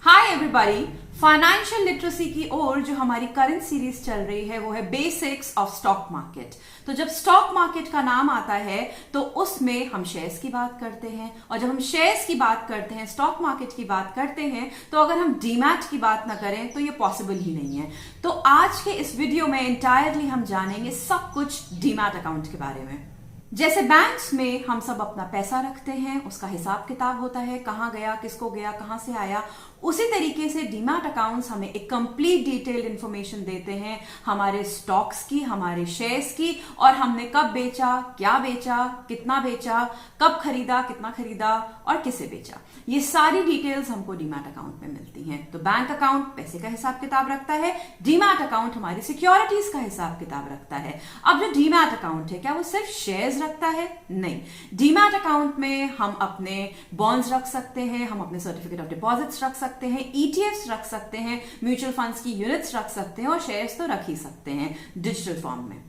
Hi everybody, financial literacy की ओर जो हमारी करंट सीरीज चल रही है वो है बेसिक्स ऑफ स्टॉक मार्केट। तो जब स्टॉक मार्केट का नाम आता है तो उसमें हम शेयर्स की बात करते हैं, और जब हम शेयर्स की बात करते हैं, स्टॉक मार्केट की बात करते हैं, तो अगर हम डीमैट की बात ना करें तो ये पॉसिबल ही नहीं है। तो आज के इस वीडियो में इंटायरली हम जानेंगे सब कुछ डीमैट अकाउंट के बारे में। जैसे बैंक्स में हम सब अपना पैसा रखते हैं, उसका हिसाब किताब होता है, कहां गया, किसको गया, कहां से आया, उसी तरीके से डीमैट अकाउंट्स हमें एक कंप्लीट डिटेल्ड इंफॉर्मेशन देते हैं हमारे स्टॉक्स की, हमारे शेयर्स की, और हमने कब बेचा, क्या बेचा, कितना बेचा, कब खरीदा, कितना खरीदा और किसे बेचा। ये सारी डिटेल्स हमको डीमैट अकाउंट में मिलती हैं। तो बैंक अकाउंट पैसे का हिसाब किताब रखता है, डीमैट अकाउंट हमारी सिक्योरिटीज का हिसाब किताब रखता है। अब जो डीमैट अकाउंट है, क्या वो सिर्फ शेयर्स रखता है? नहीं, डीमैट अकाउंट में हम अपने बॉन्ड्स रख सकते हैं, हम अपने सर्टिफिकेट ऑफ डिपॉजिट्स रख सकते हैं, ईटीएफ्स रख सकते हैं, म्यूचुअल फंड्स की यूनिट्स रख सकते हैं, और शेयर्स तो रख ही सकते हैं डिजिटल फॉर्म में।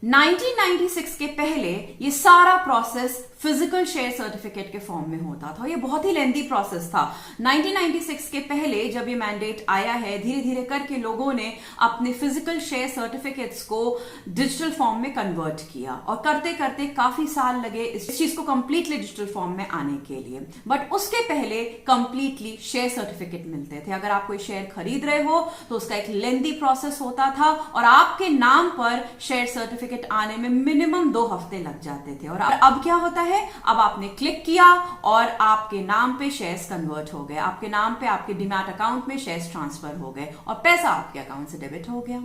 1996 के पहले ये सारा प्रोसेस फिजिकल शेयर सर्टिफिकेट के फॉर्म में होता था। ये बहुत ही लेंथी प्रोसेस था। 1996 के पहले जब ये मैंडेट आया है, धीरे धीरे करके लोगों ने अपने फिजिकल शेयर सर्टिफिकेट्स को डिजिटल फॉर्म में कन्वर्ट किया, और करते करते काफी साल लगे इस चीज को कंप्लीटली डिजिटल फॉर्म में आने के लिए। बट उसके पहले कंप्लीटली शेयर सर्टिफिकेट मिलते थे। अगर आप कोई शेयर खरीद रहे हो तो उसका एक लेंथी प्रोसेस होता था, और आपके नाम पर शेयर सर्टिफिकेट आने में मिनिमम 2 हफ्ते लग जाते थे। और अब क्या होता है, अब आपने क्लिक किया और आपके नाम पे शेयर्स कन्वर्ट हो गए, आपके नाम पे आपके डीमैट अकाउंट में शेयर्स ट्रांसफर हो गए और पैसा आपके अकाउंट से डेबिट हो गया।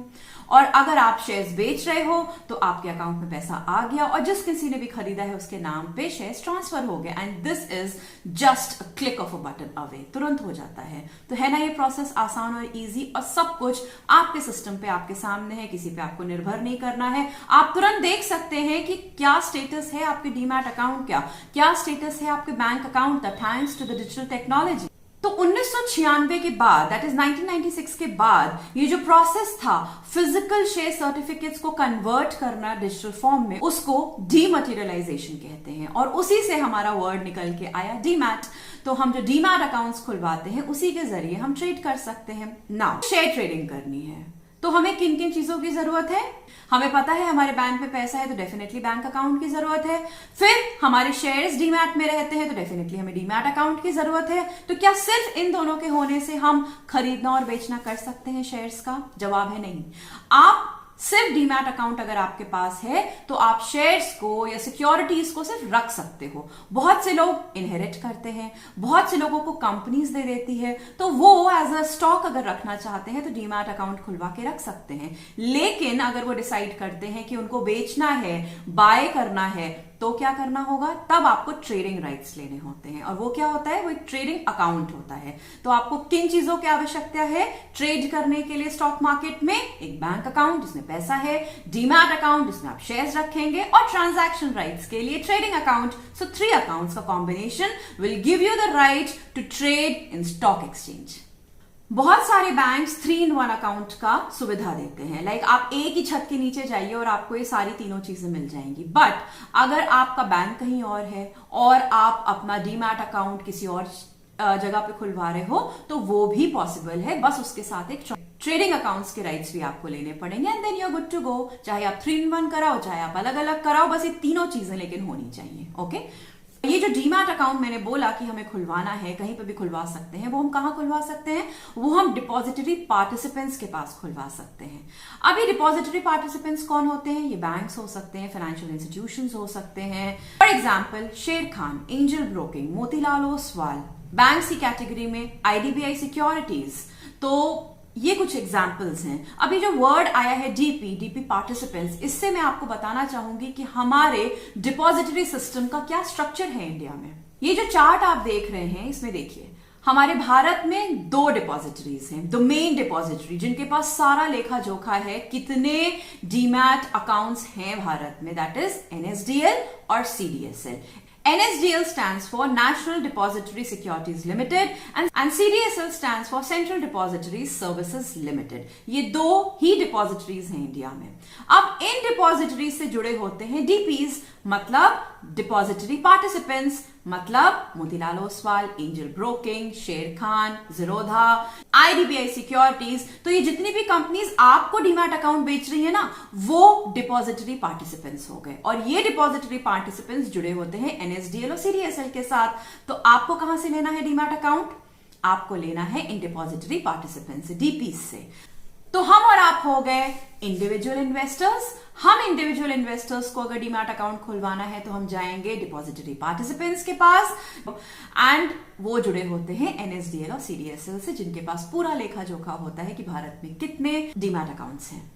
और अगर आप शेयर्स बेच रहे हो तो आपके अकाउंट में पैसा आ गया, और जिस किसी ने भी खरीदा है उसके नाम पे शेयर्स ट्रांसफर हो गए। And this is just a click of a button away, तुरंत हो जाता है। तो है ना ये प्रोसेस आसान और इजी, और सब कुछ आपके सिस्टम पे आपके सामने है, किसी पे आपको निर्भर नहीं करना है। आप तुरंत देख सकते हैं कि क्या स्टेटस है आपके डीमैट अकाउंट, क्या स्टेटस है आपके बैंक अकाउंट का, thanks to the digital technology. तो 1996 के बाद, दैट इज 1996 के बाद, ये जो प्रोसेस था फिजिकल शेयर सर्टिफिकेट्स को कन्वर्ट करना डिजिटल फॉर्म में, उसको डीमटेरियलाइजेशन कहते हैं, और उसी से हमारा वर्ड निकल के आया डीमैट। तो हम जो डीमैट अकाउंट्स खुलवाते हैं उसी के जरिए हम ट्रेड कर सकते हैं। नाउ शेयर ट्रेडिंग करनी है तो हमें किन किन चीजों की जरूरत है? हमें पता है हमारे बैंक में पैसा है तो डेफिनेटली बैंक अकाउंट की जरूरत है। फिर हमारे शेयर्स डीमैट में रहते हैं तो डेफिनेटली हमें डीमैट अकाउंट की जरूरत है। तो क्या सिर्फ इन दोनों के होने से हम खरीदना और बेचना कर सकते हैं शेयर्स का? जवाब है नहीं। आप सिर्फ डीमैट अकाउंट अगर आपके पास है तो आप शेयर्स को या सिक्योरिटीज को सिर्फ रख सकते हो। बहुत से लोग इनहेरिट करते हैं, बहुत से लोगों को कंपनीज दे देती है, तो वो एज अ स्टॉक अगर रखना चाहते हैं तो डीमैट अकाउंट खुलवा के रख सकते हैं। लेकिन अगर वो डिसाइड करते हैं कि उनको बेचना है, बाय करना है, तो क्या करना होगा? तब आपको ट्रेडिंग राइट्स लेने होते हैं, और वो क्या होता है? वो एक ट्रेडिंग अकाउंट होता है। तो आपको किन चीजों की आवश्यकता है ट्रेड करने के लिए स्टॉक मार्केट में? एक बैंक अकाउंट जिसमें पैसा है, डीमैट अकाउंट जिसमें आप शेयर्स रखेंगे, और ट्रांजैक्शन राइट्स के लिए ट्रेडिंग अकाउंट। सो 3 अकाउंट्स का combination will give you the right to trade in stock exchange. बहुत सारे बैंक्स 3-in-1 अकाउंट का सुविधा देते हैं। लाइक आप एक ही छत के नीचे जाइए और आपको ये सारी तीनों चीजें मिल जाएंगी। बट अगर आपका बैंक कहीं और है और आप अपना डीमैट अकाउंट किसी और जगह पे खुलवा रहे हो तो वो भी पॉसिबल है, बस उसके साथ एक ट्रेडिंग अकाउंट्स के राइट्स भी आपको लेने पड़ेंगे, and then you are good to go. चाहे आप 3-in-1 कराओ, चाहे आप अलग अलग कराओ, बस ये तीनों चीजें लेकिन होनी चाहिए। ओके, ये जो डीमैट अकाउंट मैंने बोला कि हमें खुलवाना है, कहीं पे भी खुलवा सकते हैं, वो हम कहां खुलवा सकते हैं? वो हम डिपॉजिटरी पार्टिसिपेंट्स के पास खुलवा सकते हैं। अब ये डिपॉजिटरी पार्टिसिपेंट्स कौन होते हैं? ये बैंक्स हो सकते हैं, फाइनेंशियल इंस्टीट्यूशंस हो सकते हैं। फॉर एग्जांपल शेर Khan, angel broking, Motilal Oswal, banks की कैटेगरी में आईडीबीआई सिक्योरिटीज। तो ये कुछ एग्जाम्पल्स हैं। अभी जो वर्ड आया है डीपी पार्टिसिपेंट्स, इससे मैं आपको बताना चाहूंगी कि हमारे डिपॉजिटरी सिस्टम का क्या स्ट्रक्चर है इंडिया में। ये जो चार्ट आप देख रहे हैं, इसमें देखिए हमारे भारत में 2 डिपॉजिटरीज हैं, द मेन डिपॉजिटरी, जिनके पास सारा लेखा जोखा है, कितने डीमैट अकाउंट्स हैं भारत में, दैट इज एनएसडीएल और CDSL. NSDL stands for National Depository Securities Limited and CDSL stands for Central Depository Services Limited. ये 2 ही डिपॉजिटरीज हैं इंडिया में। अब इन डिपॉजिटरीज से जुड़े होते हैं DPs, मतलब डिपॉजिटरी पार्टिसिपेंट्स, मतलब मोतीलाल ओसवाल, एंजल ब्रोकिंग, शेर खान, ज़ीरोधा, IDBI सिक्योरिटीज, तो ये जितनी भी कंपनीज आपको डीमैट अकाउंट बेच रही है ना, वो डिपॉजिटरी पार्टिसिपेंट्स हो गए। और ये डिपॉजिटरी पार्टिसिपेंट्स जुड़े होते हैं NSDL और CDSL के साथ। तो आपको कहां से लेना है डीमैट अकाउंट? आपको लेना है इन डिपॉजिटरी पार्टिसिपेंट्स, DPs से। तो हम और आप हो गए इंडिविजुअल इन्वेस्टर्स। हम इंडिविजुअल इन्वेस्टर्स को अगर डीमैट अकाउंट खुलवाना है तो हम जाएंगे डिपॉजिटरी पार्टिसिपेंट्स के पास, एंड वो जुड़े होते हैं NSDL और CDSL से, जिनके पास पूरा लेखा जोखा होता है कि भारत में कितने डीमैट अकाउंट्स हैं।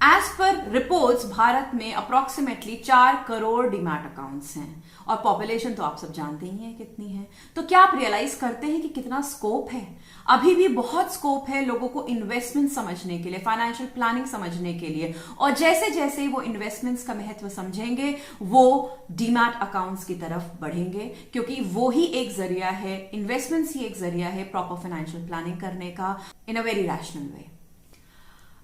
एज पर रिपोर्ट्स भारत में अप्रोक्सीमेटली 4 करोड़ डीमैट अकाउंट्स हैं, और पॉपुलेशन तो आप सब जानते ही हैं कितनी है। तो क्या आप रियलाइज करते हैं कि कितना स्कोप है? अभी भी बहुत स्कोप है लोगों को इन्वेस्टमेंट समझने के लिए, फाइनेंशियल प्लानिंग समझने के लिए। और जैसे जैसे वो इन्वेस्टमेंट्स का महत्व समझेंगे, वो डीमैट अकाउंट्स की तरफ बढ़ेंगे, क्योंकि वो ही एक जरिया है, इन्वेस्टमेंट्स ही एक जरिया है प्रॉपर फाइनेंशियल प्लानिंग करने का इन अ वेरी रैशनल वे।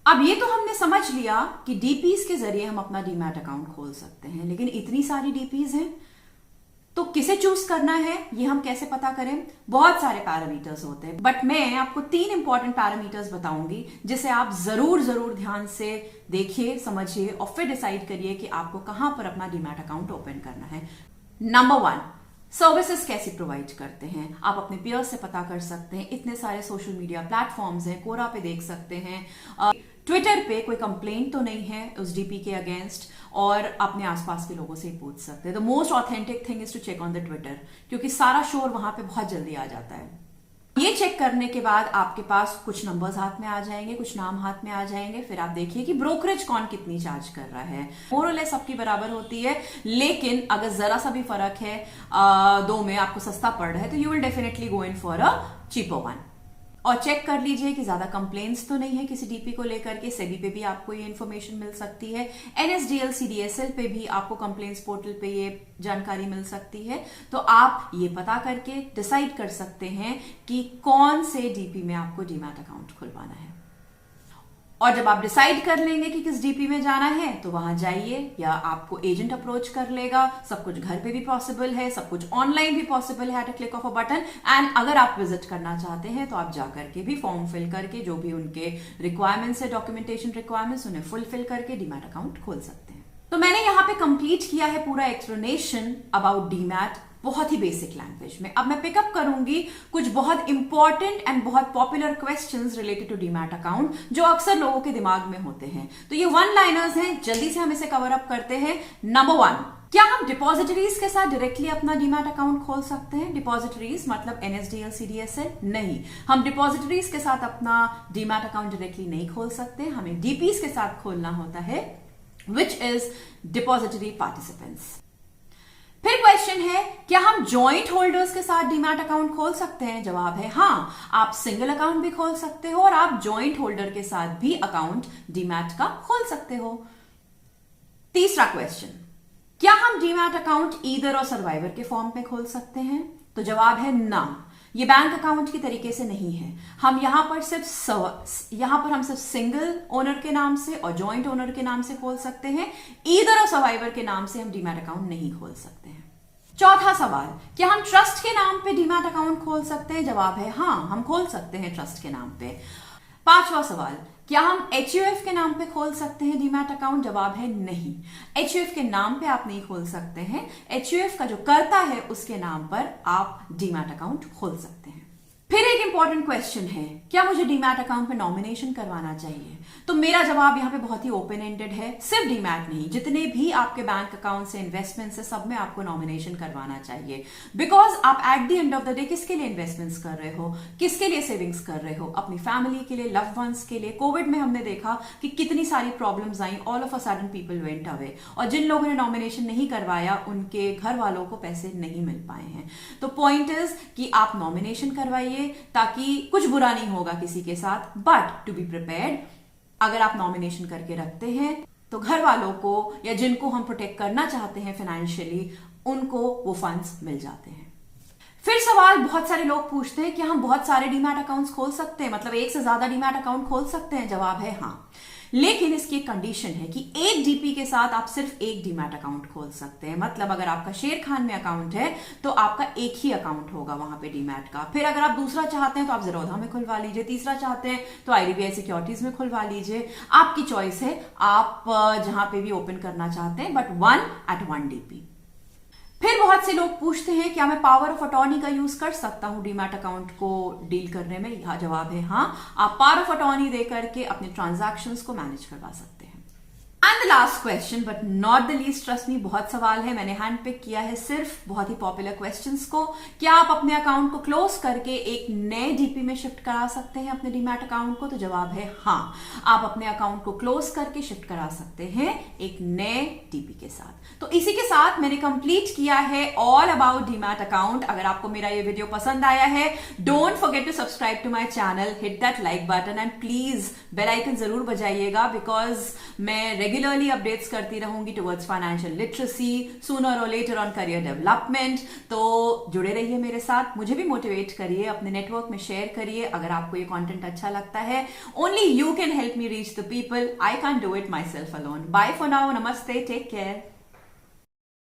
अब ये तो हमने समझ लिया कि डीपीज के जरिए हम अपना डीमैट अकाउंट खोल सकते हैं, लेकिन इतनी सारी डीपीज हैं तो किसे चूज करना है, ये हम कैसे पता करें? बहुत सारे पैरामीटर्स होते हैं, बट मैं आपको 3 इंपॉर्टेंट पैरामीटर्स बताऊंगी जिसे आप जरूर ध्यान से देखिए, समझिए और फिर डिसाइड करिए कि आपको कहां पर अपना डीमैट अकाउंट ओपन करना है। नंबर 1, सर्विसेज कैसे प्रोवाइड करते हैं? आप अपने पीयर्स से पता कर सकते हैं, इतने सारे सोशल मीडिया प्लेटफॉर्म्स हैं, कोरा पे देख सकते हैं, ट्विटर पे कोई कंप्लेंट तो नहीं है उस डीपी के अगेंस्ट, और अपने आसपास के लोगों से ही पूछ सकते हैं। The most authentic thing is to check on the Twitter, क्योंकि सारा शोर वहां पे बहुत जल्दी आ जाता है। ये चेक करने के बाद आपके पास कुछ नंबर्स हाथ में आ जाएंगे, कुछ नाम हाथ में आ जाएंगे, फिर आप देखिए कि ब्रोकरेज कौन कितनी चार्ज कर रहा है। मोर और लेस सबकी बराबर होती है, लेकिन अगर जरा सा भी फर्क है दो में, आपको सस्ता पड़ रहा है, तो you will definitely go in for a cheaper one. और चेक कर लीजिए कि ज्यादा कंप्लेंट्स तो नहीं है किसी डीपी को लेकर के। सेबी पे भी आपको ये इन्फॉर्मेशन मिल सकती है, NSDL CDSL पे भी आपको कंप्लेंट्स पोर्टल पे ये जानकारी मिल सकती है। तो आप ये पता करके डिसाइड कर सकते हैं कि कौन से डीपी में आपको डीमैट अकाउंट खुलवाना है। और जब आप डिसाइड कर लेंगे कि किस डीपी में जाना है, तो वहां जाइए, या आपको एजेंट अप्रोच कर लेगा। सब कुछ घर पे भी पॉसिबल है, सब कुछ ऑनलाइन भी पॉसिबल है at a click of a button. And अगर आप विजिट करना चाहते हैं तो आप जाकर के भी फॉर्म फिल करके, जो भी उनके रिक्वायरमेंट्स है, डॉक्यूमेंटेशन रिक्वायरमेंट्स, उन्हें फुलफिल करके डीमैट अकाउंट खोल सकते हैं। तो मैंने यहां पे कंप्लीट किया है पूरा एक्सप्लेनेशन अबाउट डीमैट, बहुत ही बेसिक लैंग्वेज में। अब मैं पिकअप करूंगी कुछ बहुत इंपॉर्टेंट एंड बहुत popular questions related to demat account, जो अक्सर लोगों के दिमाग में होते हैं। तो ये 1 लाइनर्स हैं, जल्दी से हम इसे कवर अप करते हैं। नंबर 1, क्या हम डिपॉजिटरीज के साथ डायरेक्टली अपना डीमैट अकाउंट खोल सकते हैं? डिपॉजिटरीज मतलब NSDL CDSL? नहीं, हम डिपॉजिटरीज के साथ अपना डीमैट अकाउंट डायरेक्टली नहीं खोल सकते, हमें डीपीज के साथ खोलना होता है, विच इज डिपॉजिटरी पार्टिसिपेंट्स। फिर क्वेश्चन है, क्या हम जॉइंट होल्डर्स के साथ डीमैट अकाउंट खोल सकते हैं? जवाब है हाँ, आप सिंगल अकाउंट भी खोल सकते हो और आप जॉइंट होल्डर के साथ भी अकाउंट डीमैट का खोल सकते हो। तीसरा क्वेश्चन, क्या हम डीमैट अकाउंट ईदर और सर्वाइवर के फॉर्म में खोल सकते हैं? तो जवाब है ना, ये बैंक अकाउंट की तरीके से नहीं है। हम यहां पर सिर्फ सिंगल ओनर के नाम से और जॉइंट ओनर के नाम से खोल सकते हैं। ईदर और सर्वाइवर के नाम से हम डीमैट अकाउंट नहीं खोल सकते हैं। चौथा सवाल, क्या हम ट्रस्ट के नाम पे डीमैट अकाउंट खोल सकते हैं? जवाब है हाँ, हम खोल सकते हैं ट्रस्ट के नाम पे। पांचवा सवाल, क्या हम HUF के नाम पे खोल सकते हैं डीमैट अकाउंट? जवाब है नहीं, HUF के नाम पे आप नहीं खोल सकते हैं। HUF का जो कर्ता है उसके नाम पर आप डीमैट अकाउंट खोल सकते हैं। फिर एक इंपॉर्टेंट क्वेश्चन है, क्या मुझे डीमैट अकाउंट में नॉमिनेशन करवाना चाहिए? तो मेरा जवाब यहां पे बहुत ही ओपन एंडेड है। सिर्फ डीमैट नहीं, जितने भी आपके बैंक अकाउंट से, इन्वेस्टमेंट से, सब में आपको नॉमिनेशन करवाना चाहिए। बिकॉज आप at the end of the day किसके लिए इन्वेस्टमेंट्स कर रहे हो, किसके लिए सेविंग्स कर रहे हो? अपनी फैमिली के लिए, लव्ड वंस के लिए। कोविड में हमने देखा कि कितनी सारी problems I, all of a sudden people went away, और जिन लोगों ने नॉमिनेशन नहीं करवाया उनके घर वालों को पैसे नहीं मिल पाए हैं। तो पॉइंट इज कि आप नॉमिनेशन करवाइए, ताकि कुछ बुरा नहीं होगा किसी के साथ, बट टू बी प्रिपेयर्ड, अगर आप नॉमिनेशन करके रखते हैं तो घर वालों को या जिनको हम प्रोटेक्ट करना चाहते हैं फाइनेंशियली, उनको वो फंड्स मिल जाते हैं। फिर सवाल बहुत सारे लोग पूछते हैं कि हम बहुत सारे डीमैट अकाउंट्स खोल सकते हैं, मतलब एक से ज्यादा डीमैट अकाउंट खोल सकते हैं? जवाब है हाँ। लेकिन इसकी एक कंडीशन है कि एक डीपी के साथ आप सिर्फ एक डीमैट अकाउंट खोल सकते हैं। मतलब अगर आपका शेर खान में अकाउंट है तो आपका एक ही अकाउंट होगा वहां पे डीमैट का। फिर अगर आप दूसरा चाहते हैं तो आप ज़ीरोधा में खुलवा लीजिए, तीसरा चाहते हैं तो आईडीबीआई सिक्योरिटीज में खुलवा लीजिए, आपकी चॉइस है, आप जहां पे भी ओपन करना चाहते हैं, बट 1 डीपी। फिर बहुत से लोग पूछते हैं क्या मैं पावर ऑफ अटॉर्नी का यूज कर सकता हूं डीमैट अकाउंट को डील करने में? यह जवाब है हाँ, आप पावर ऑफ अटॉर्नी दे करके अपने ट्रांजैक्शंस को मैनेज करवा सकते हैं। And the last question but not the least, trust me बहुत सवाल है, मैंने हैंड पिक किया है सिर्फ बहुत ही पॉपुलर क्वेश्चंस को। क्या आप अपने अकाउंट को क्लोज करके एक नए डीपी में शिफ्ट करा सकते हैं अपने डीमैट अकाउंट को? तो जवाब है हाँ, आप अपने अकाउंट को क्लोज करके शिफ्ट करा सकते हैं एक नए डीपी के साथ। तो इसी के साथ मैंने कंप्लीट किया है ऑल अबाउट डीमैट अकाउंट। अगर आपको मेरा ये वीडियो पसंद आया है, don't forget to subscribe to my channel, hit that like button and please bell icon जरूर बजाइएगा, बिकॉज मैं रेगुलरली अपडेट्स करती रहूंगी टुवर्ड्स फाइनेंशियल लिटरेसी, सूनर और लेटर ऑन करियर डेवलपमेंट। तो जुड़े रहिए मेरे साथ, मुझे भी मोटिवेट करिए, अपने नेटवर्क में शेयर करिए। अगर आपको ये कंटेंट अच्छा लगता है, only you can help me reach the people, I can do it myself alone. Bye for now, namaste, take care.